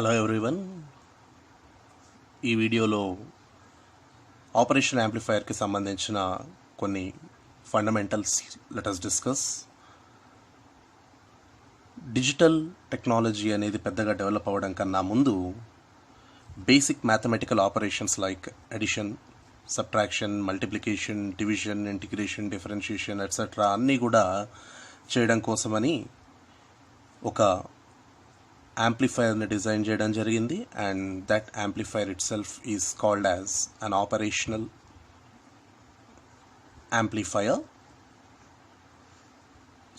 Hello everyone. ఈ వీడియోలో operation యాంప్లిఫైయర్కి సంబంధించిన కొన్ని fundamentals let us discuss. Digital technology అనేది పెద్దగా డెవలప్ అవ్వడం కన్నా ముందు basic mathematical operations like addition, subtraction, multiplication, division, integration, differentiation etcetera అన్నీ కూడా చేయడం కోసమని ఒక యాంప్లిఫైయర్ని డిజైన్ చేయడం జరిగింది. And that amplifier itself is called as an operational amplifier.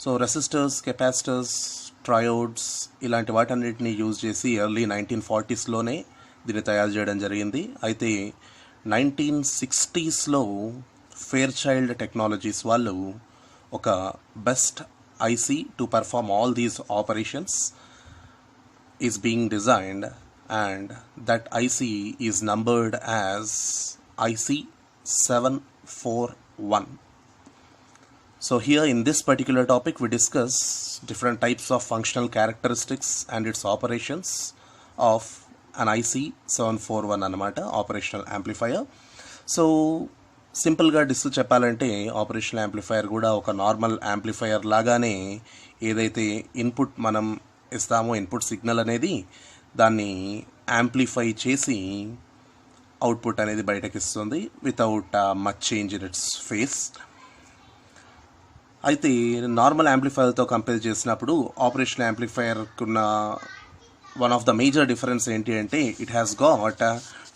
So resistors, capacitors, triodes ఇలాంటి వాటన్నిటిని యూజ్ చేసి ఎర్లీ 1940s దీన్ని తయారు చేయడం జరిగింది. అయితే 1960sలో ఫెయిర్ చైల్డ్ టెక్నాలజీస్ వాళ్ళు ఒక best IC to perform all these operations is being designed, and that IC is numbered as IC 741. So here in this particular topic we discuss different types of functional characteristics and its operations of an IC 741 అన్నమాట, operational amplifier. So సింపుల్గా చెప్పాలంటే operational amplifier కూడా ఒక normal amplifier లాగానే ఏదైతే input మనం ఇస్తామో, input signal అనేది దాన్ని యాంప్లిఫై చేసి అవుట్పుట్ అనేది బయటకి ఇస్తుంది without much change in its face. అయితే నార్మల్ యాంప్లిఫైయర్తో కంపేర్ చేసినప్పుడు ఆపరేషనల్ యాంప్లిఫైయర్కి ఉన్న one of the major difference ఏంటి అంటే ఇట్ హ్యాస్ గాట్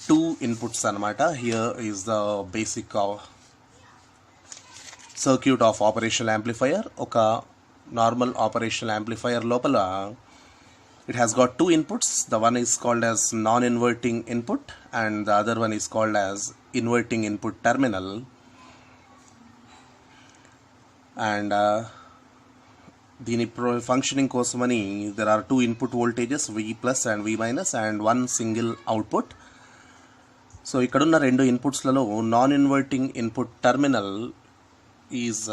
2 ఇన్పుట్స్ అనమాట. Here is the basic circuit off operational amplifier. ఒక నార్మల్ ఆపరేషనల్ యాంప్లిఫైయర్ లోపల it has got 2 inputs. The one is called as non-inverting input and the other one is called as inverting input terminal. And దీని functioning కోసమని there are 2 input voltages V plus and V minus and one single output. So ఇక్కడున్న 2 ఇన్పుట్స్లలో non inverting input terminal is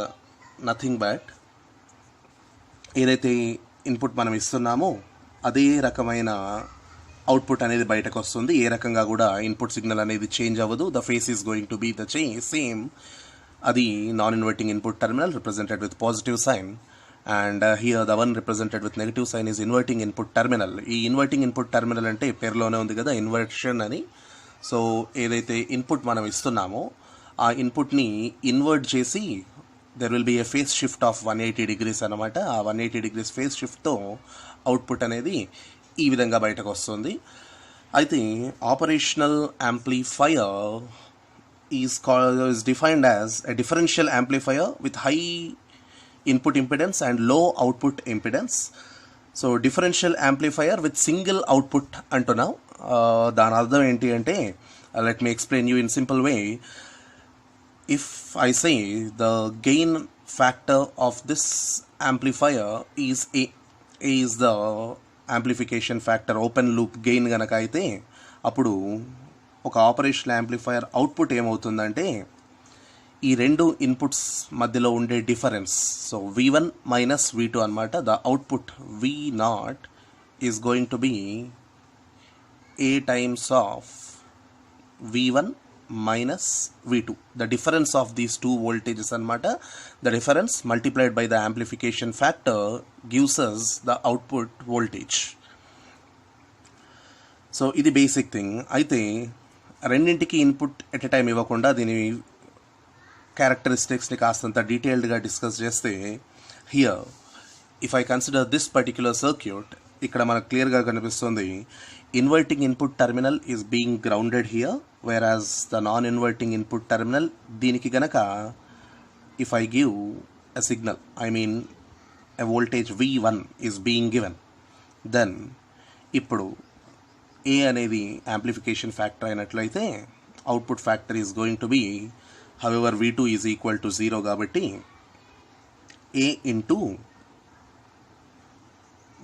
nothing but ఏదైతే input మనం ఇస్తున్నామో అదే రకమైన output అనేది బయటకు వస్తుంది. ఏ రకంగా కూడా ఇన్పుట్ సిగ్నల్ అనేది చేంజ్ అవ్వదు. The phase is going to be the same. అది non inverting input terminal represented with positive sign, and here the one represented with negative sign is inverting input terminal. ఈ inverting input terminal అంటే పేరులోనే ఉంది కదా, inversion అని. So ఏదైతే input మనం ఇస్తున్నామో ఆ ఇన్పుట్ని ఇన్వర్ట్ చేసి there will be a phase shift of 180 degrees అనమాట. ఆ 180 degrees ఫేస్ షిఫ్ట్తో అవుట్పుట్ అనేది ఈ విధంగా బయటకు వస్తుంది. అయితే operational amplifier is defined as a differential amplifier with high input impedance and low output impedance. So differential amplifier with single output అంటున్నాం. దాని అర్థం ఏంటి అంటే let me explain you in simple way. If I say the gain factor of this amplifier is the amplification factor, open loop gain గనక అయితే అప్పుడు ఒక operational amplifier output ఏమవుతుందంటే ఈ 2 ఇన్పుట్స్ మధ్యలో ఉండే difference, so V1 minus V2 అనమాట. The output V0 is going to be A times of V1 minus V2. The difference of these 2 voltages anamata, the difference multiplied by the amplification factor gives us the output voltage. So ఇది basic thing. అయితే రెండింటికి input at a time ఇవ్వకుండా దీని క్యారెక్టరిస్టిక్స్ని కాస్తంత డీటెయిల్డ్గా discuss చేస్తే here if I consider this particular circuit, ఇక్కడ మనకు క్లియర్గా కనిపిస్తుంది inverting input terminal is being grounded here, whereas the non-inverting input terminal దీనికి గనక if I give a signal, I mean a voltage V1 is being given, then ఇప్పుడు A అనేది amplification factor అయినట్లయితే output factor is going to be, however V2 is equal to 0 కాబట్టి A into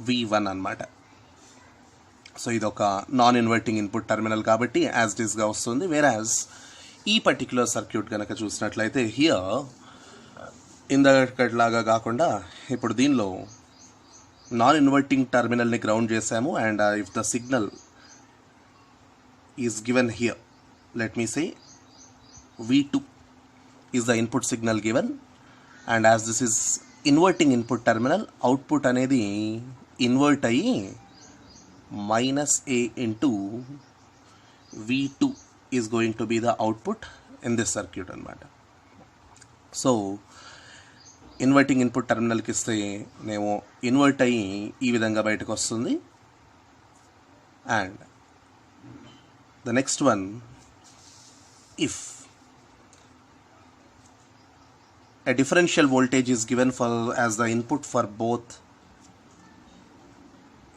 V1 అన్నమాట. So ఇది ఒక non inverting input terminal కాబట్టి as it ఈస్గా వస్తుంది. వేరాజ్ ఈ పర్టిక్యులర్ సర్క్యూట్ కనుక చూసినట్లయితే హియర్ ఇందాకట్లాగా కాకుండా ఇప్పుడు దీనిలో నాన్ ఇన్వర్టింగ్ టర్మినల్ని గ్రౌండ్ చేసాము and if the signal is given here, let me say V2 is the input signal given, and as this is inverting input terminal, output అనేది ఇన్వర్ట్ అయ్యి -A into V2 is going to be the output in this circuit అన్నమాట. So inverting input టర్మినల్కి ఇస్తే మేము invert అయ్యి ఈ విధంగా బయటకు వస్తుంది. And the next one, if a differential voltage is given for as the input for both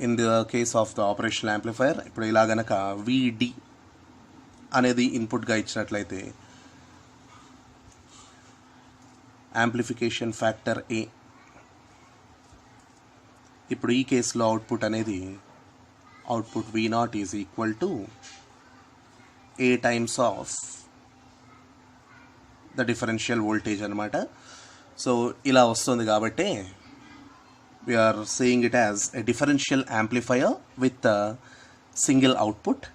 in the case of the operational amplifier, ఇప్పుడు ఇలా గనక VD అనేది ఇన్పుట్గా ఇచ్చినట్లయితే యాంప్లిఫికేషన్ ఫ్యాక్టర్ A, ఇప్పుడు ఈ కేసులో అవుట్పుట్ అనేది output V0 is equal to A times of the differential voltage అనమాట. సో ఇలా వస్తుంది కాబట్టి we're saying it as a differential amplifier with single output.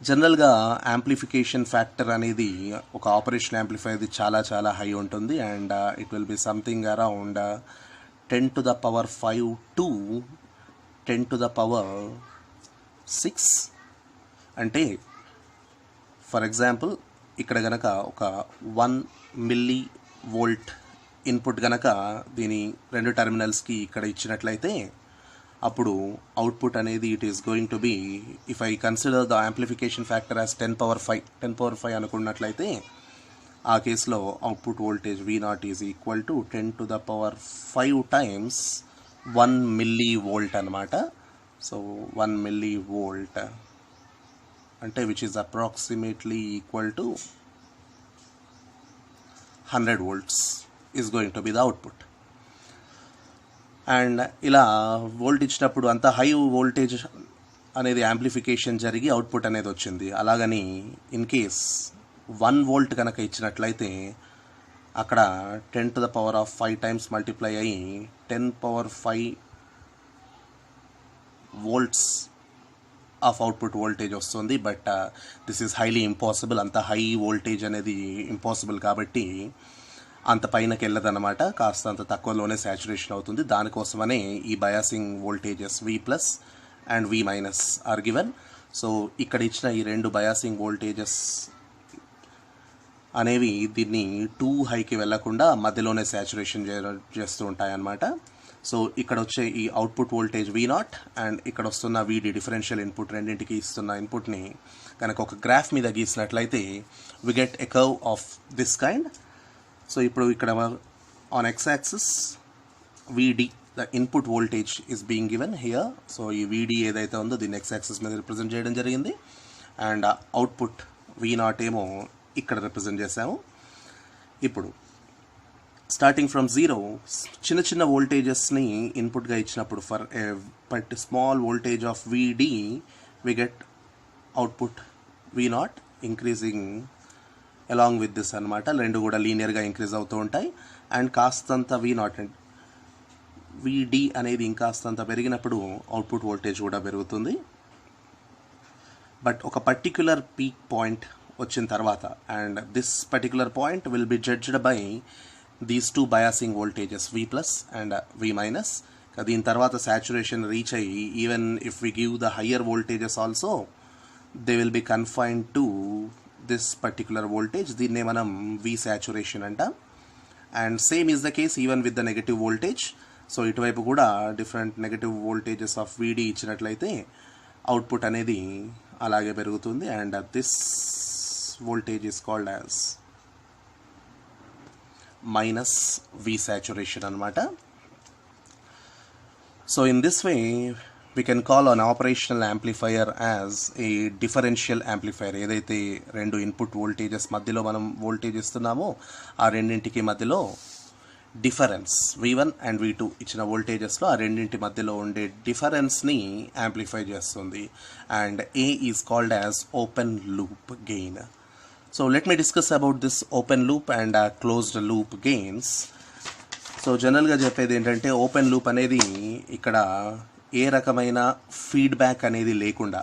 జనరల్గా యాంప్లిఫికేషన్ ఫ్యాక్టర్ అనేది ఒక ఆపరేషన్ యాంప్లిఫైర్ది చాలా చాలా హై ఉంటుంది and it will be something around 10⁵ to 10⁶. అంటే ఫర్ ఎగ్జాంపుల్ ఇక్కడ గనక ఒక 1 mV ఇన్పుట్ గనక దీని రెండు టెర్మినల్స్కి ఇక్కడ ఇచ్చినట్లయితే అప్పుడు అవుట్పుట్ అనేది it is going to B, if I consider the amplification factor as 10⁵ అనుకున్నట్లయితే ఆ కేసులో output voltage V0 is equal to 10⁵ times 1 mV అనమాట. సో 1 mV అంటే which is approximately equal to 100 volts is going to be the output. And ఇలా volt ఇచ్చినప్పుడు అంత high voltage అనేది amplification జరిగి అవుట్పుట్ అనేది వచ్చింది. అలాగని ఇన్ కేస్ 1 volt కనుక ఇచ్చినట్లయితే అక్కడ 10⁵ టైమ్స్ మల్టిప్లై అయ్యి 10⁵ volts ఆఫ్ అవుట్పుట్ వోల్టేజ్ వస్తుంది. But this is highly impossible. అంత హై వోల్టేజ్ అనేది ఇంపాసిబుల్ కాబట్టి అంత పైనకి వెళ్ళదన్నమాట, కాస్త అంత తక్కువలోనే సాచురేషన్ అవుతుంది. దానికోసమనే ఈ biasing voltages V+ and V- are given. So ఇక్కడ ఇచ్చిన ఈ రెండు బయాసింగ్ వోల్టేజెస్ అనేవి దీన్ని టూ హైకి వెళ్లకుండా మధ్యలోనే సాచురేషన్ చేస్తూ ఉంటాయన్నమాట. సో ఇక్కడ వచ్చే ఈ అవుట్పుట్ వోల్టేజ్ V0 అండ్ ఇక్కడ వస్తున్న VD డిఫరెన్షియల్ ఇన్పుట్ రెండింటికి ఇస్తున్న ఇన్పుట్ని కనుక ఒక గ్రాఫ్ మీద గీసినట్లయితే we get a curve of this kind. So ఇప్పుడు ఇక్కడ on X axis VD the input voltage is being given here. So ఈ VD ఏదైతే ఉందో దీన్ని X యాక్సిస్ మీద రిప్రజెంట్ చేయడం జరిగింది అండ్ అవుట్పుట్ V0 ఏమో ఇక్కడ రిప్రజెంట్ చేసాము. ఇప్పుడు స్టార్టింగ్ ఫ్రమ్ 0 చిన్న చిన్న వోల్టేజెస్ని ఇన్పుట్గా ఇచ్చినప్పుడు for a small voltage of VD we get output V0 increasing along with this అనమాట. రెండు కూడా లీనియర్గా ఇంక్రీజ్ అవుతూ ఉంటాయి అండ్ కాస్తంత V0 VD అనేది ఇంకాస్తంత పెరిగినప్పుడు అవుట్పుట్ వోల్టేజ్ కూడా పెరుగుతుంది. బట్ ఒక పర్టిక్యులర్ పీక్ పాయింట్ వచ్చిన తర్వాత and this particular point will be judged by these two biasing voltages V+ and V-. దీని తర్వాత సాచురేషన్ రీచ్ అయ్యి even if we give the higher voltages also they will be confined to this particular voltage. దీన్నే మనం V saturation అంటాం. And same is the case even with the negative voltage. So ఇటువైపు కూడా different negative voltages of VD ఇచ్చినట్లయితే output అనేది అలాగే పెరుగుతుంది and this voltage is called as -V saturation అనమాట. So in this way we can call an operational amplifier as a differential amplifier. ఏదైతే రెండు input voltages మధ్యలో మనం వోల్టేజ్ ఇస్తున్నామో ఆ రెండింటికి మధ్యలో డిఫరెన్స్ V1 అండ్ V2 ఇచ్చిన వోల్టేజెస్లో ఆ రెండింటి మధ్యలో ఉండే డిఫరెన్స్ని యాంప్లిఫై చేస్తుంది and A is called as open loop gain. So let me discuss about this open loop and closed loop gains. So జనరల్గా చెప్పేది ఏంటంటే ఓపెన్ లూప్ అనేది ఇక్కడ ఏ రకమైన ఫీడ్బ్యాక్ అనేది లేకుండా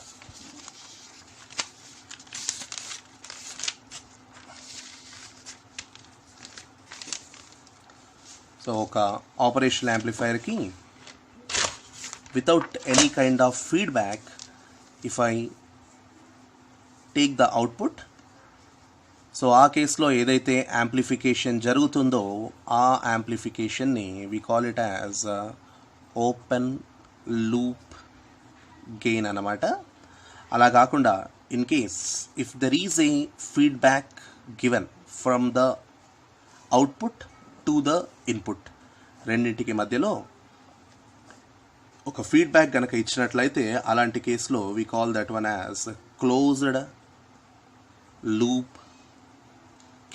సో ఒక ఆపరేషనల్ యాంప్లిఫైయర్కి without any kind of feedback if I take the output, so ఆ కేసులో ఏదైతే యాంప్లిఫికేషన్ జరుగుతుందో ఆ యాంప్లిఫికేషన్ని we call it as open loop gain అన్నమాట. అలా కాకుండా in case if there is a feedback given from the output to the input, రెండింటికి మధ్యలో ఒక ఫీడ్బ్యాక్ కనుక ఇచ్చినట్లయితే అలాంటి కేసులో we call that one as closed loop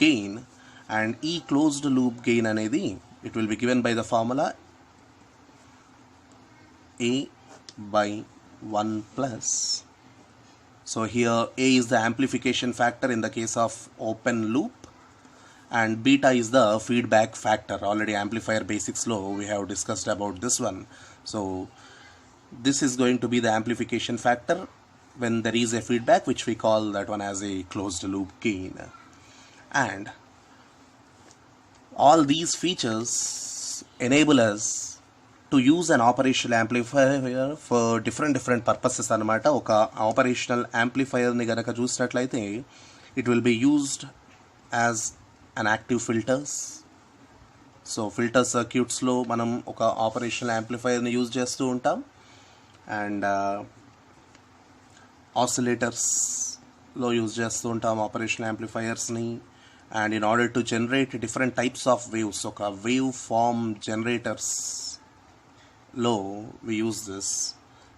gain. And ఈ క్లోజ్డ్ లూప్ గెయిన్ అనేది it will be given by the formula A by 1 plus. So here A is the amplification factor in the case of open loop and beta is the feedback factor. Already amplifier basics low we have discussed about this one. So this is going to be the amplification factor when there is a feedback, which we call that one as a closed loop gain. And all these features enable us to use an operational amplifier for different purposes అన్నమాట. ఒక operational యాంప్లిఫైయర్ని కనుక చూసినట్లయితే it will be used as an active filters. So filter సర్క్యూట్స్లో మనం ఒక operational యాంప్లిఫైయర్ని use చేస్తూ ఉంటాం. అండ్ ఆసిలేటర్స్లో యూజ్ చేస్తూ ఉంటాం ఆపరేషనల్ యాంప్లిఫైయర్స్ని. And in order to generate different types of waves, ఒక వేవ్ ఫార్మ్ జనరేటర్స్ లో we use this.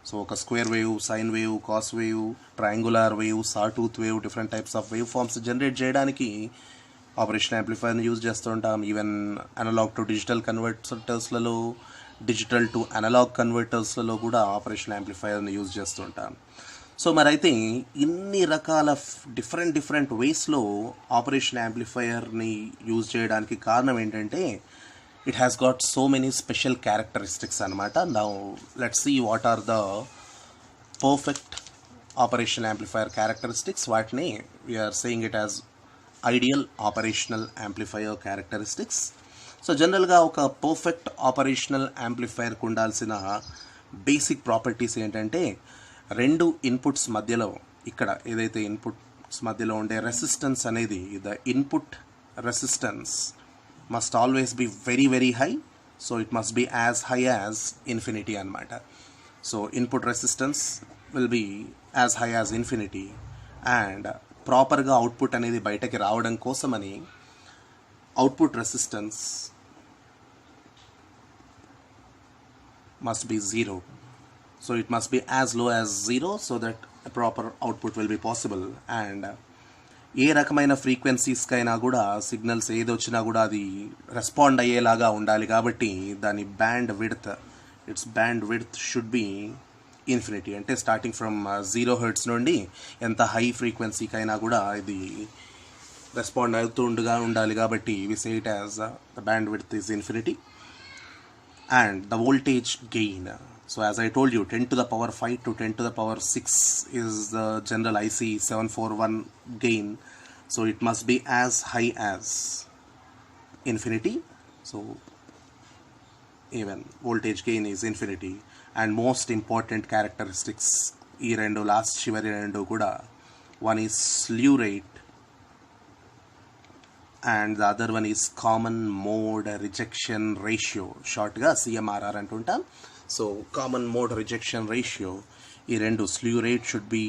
సో ఒక square wave, sine wave, cos wave, triangular wave, sawtooth wave, different types of wave forms generate చేయడానికి operation యాంప్లిఫైయర్ని use చేస్తూ ఉంటాం. Even analog to digital కన్వర్టర్స్లలో, digital to analog కన్వర్టర్స్లలో కూడా operation యాంప్లిఫైయర్ని యూజ్ చేస్తూ ఉంటాం. సో మరి అయితే ఇన్ని రకాల డిఫరెంట్ వేస్లో ఆపరేషన్ యాంప్లిఫైయర్ని యూజ్ చేయడానికి కారణం ఏంటంటే it has got so many special characteristics anamata. Now let's see what are the perfect operational amplifier characteristics. Vatni we are saying it as ideal operational amplifier characteristics. So general ga oka perfect operational amplifier ku undalsina basic properties entante rendu inputs madhyalo ikkada edaithe inputs madhyalo unde resistance anedi, the input resistance must always be very high. So it must be as high as infinity anamata. So input resistance will be as high as infinity and proper ga output anedi bayataki raavadam kosamani output resistance must be 0. So it must be as low as 0 so that a proper output will be possible. And ఏ రకమైన ఫ్రీక్వెన్సీస్కైనా కూడా signals ఏది వచ్చినా కూడా అది respond అయ్యేలాగా ఉండాలి. కాబట్టి దాని it's band width should be infinity. అంటే స్టార్టింగ్ ఫ్రమ్ 0 హెర్ట్జ్ నుండి ఎంత హై ఫ్రీక్వెన్సీకైనా కూడా ఇది రెస్పాండ్ అవుతుండగా ఉండాలి. కాబట్టి we say it as the bandwidth is infinity. And the voltage gain, so as I told you 10 to the power 5 to 10 to the power 6 is the general IC 741 gain. So it must be as high as infinity. So even voltage gain is infinity. And most important characteristics ee rendu last chivari rendu kuda, one is slew rate and the other one is common mode rejection ratio, short ga CMRR antuntam. So common mode rejection ratio, ee rendu slew rate should be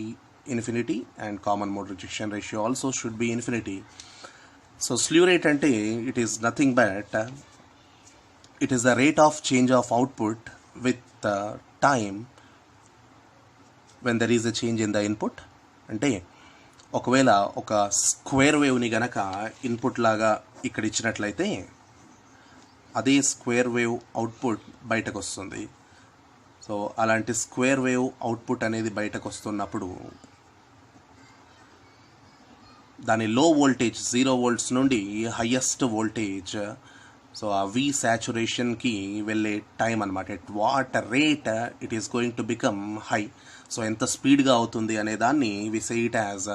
infinity and common mode rejection ratio also should be infinity. So slew rate ante it is nothing but it is the rate of change of output with time when there is a change in the input. అంటే ఒకవేళ ఒక square వేవ్ని గనక input లాగా ఇక్కడ ఇచ్చినట్లయితే అదే square wave output బయటకు వస్తుంది. సో అలాంటి స్క్వేర్ వేవ్ అవుట్పుట్ అనేది బయటకు వస్తున్నప్పుడు దాని లో వోల్టేజ్ 0 volts నుండి హయ్యెస్ట్ వోల్టేజ్ సో ఆ వి సాచురేషన్కి వెళ్ళే టైం అనమాట, at what rate it is going to become high. So ఎంత స్పీడ్గా అవుతుంది అనే దాన్ని we say it as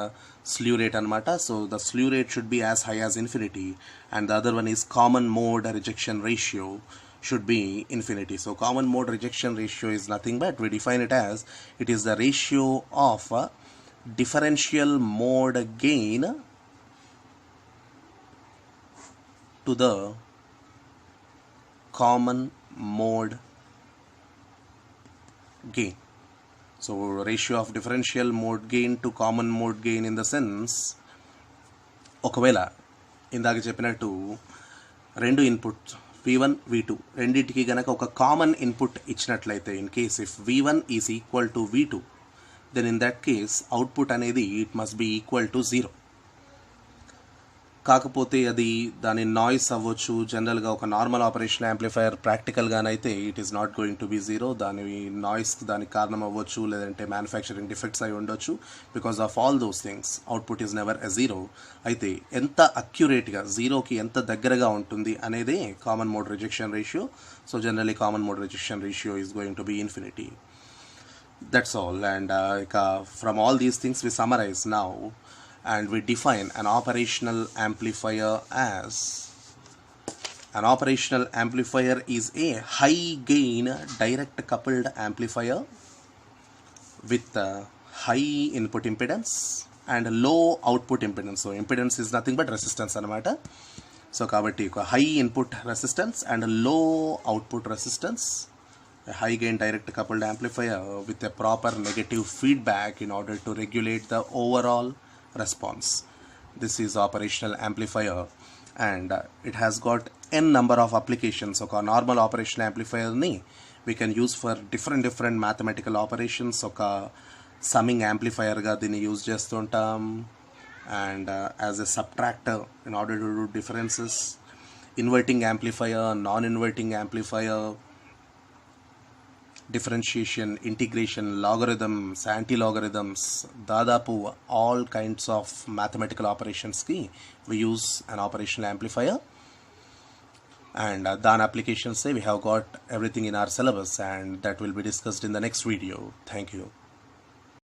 slew rate అనమాట. So the slew rate should be as high as infinity, and the other one is common mode rejection ratio should be infinity. So common mode rejection ratio is nothing but we define it as it is the ratio of differential mode gain to the common mode gain. So ratio of differential mode gain to common mode gain in the sense, ఒకవేళ ఇందాక చెప్పినట్టు రెండు input V1 V2 రెండింటికి గనక ఒక common input ఇచ్చినట్లయితే, in case if V1 is equal to V2, then in that case output అనేది it must be equal to 0. కాకపోతే అది దాని నాయిస్ అవ్వచ్చు. జనరల్గా ఒక నార్మల్ ఆపరేషన్ యాంప్లిఫైయర్ ప్రాక్టికల్గానైతే it is not going to be 0. దాని నాయిస్ దానికి కారణం అవ్వచ్చు, లేదంటే మ్యానుఫ్యాక్చరింగ్ డిఫెక్ట్స్ అయి ఉండొచ్చు. Because of all those things output is never a 0. అయితే ఎంత అక్యురేట్గా 0కి ఎంత దగ్గరగా ఉంటుంది అనేదే common mode rejection ratio. So generally common mode rejection ratio is going to be infinity. That's all. And ఇక from all these things we summarize now, and we define an operational amplifier as an operational amplifier is a high gain direct coupled amplifier with high input impedance and low output impedance. So impedance is nothing but resistance anamata. So kabatti high input resistance and low output resistance, a high gain direct coupled amplifier with a proper negative feedback in order to regulate the overall response. This is operational amplifier, and it has got n number of applications. ఒక normal operation యాంప్లిఫైయర్ని we can use for different mathematical operations. ఒక summing యాంప్లిఫైయర్గా దీన్ని use చేస్తుంటాం, and as a subtractor in order to do differences, inverting amplifier, non inverting amplifier, differentiation, integration, logarithms, anti-logarithms, దాదాపు all kinds of mathematical operations కి we use an operational amplifier, and దాని applications we have got everything in our syllabus, and that will be discussed in the next video. Thank you.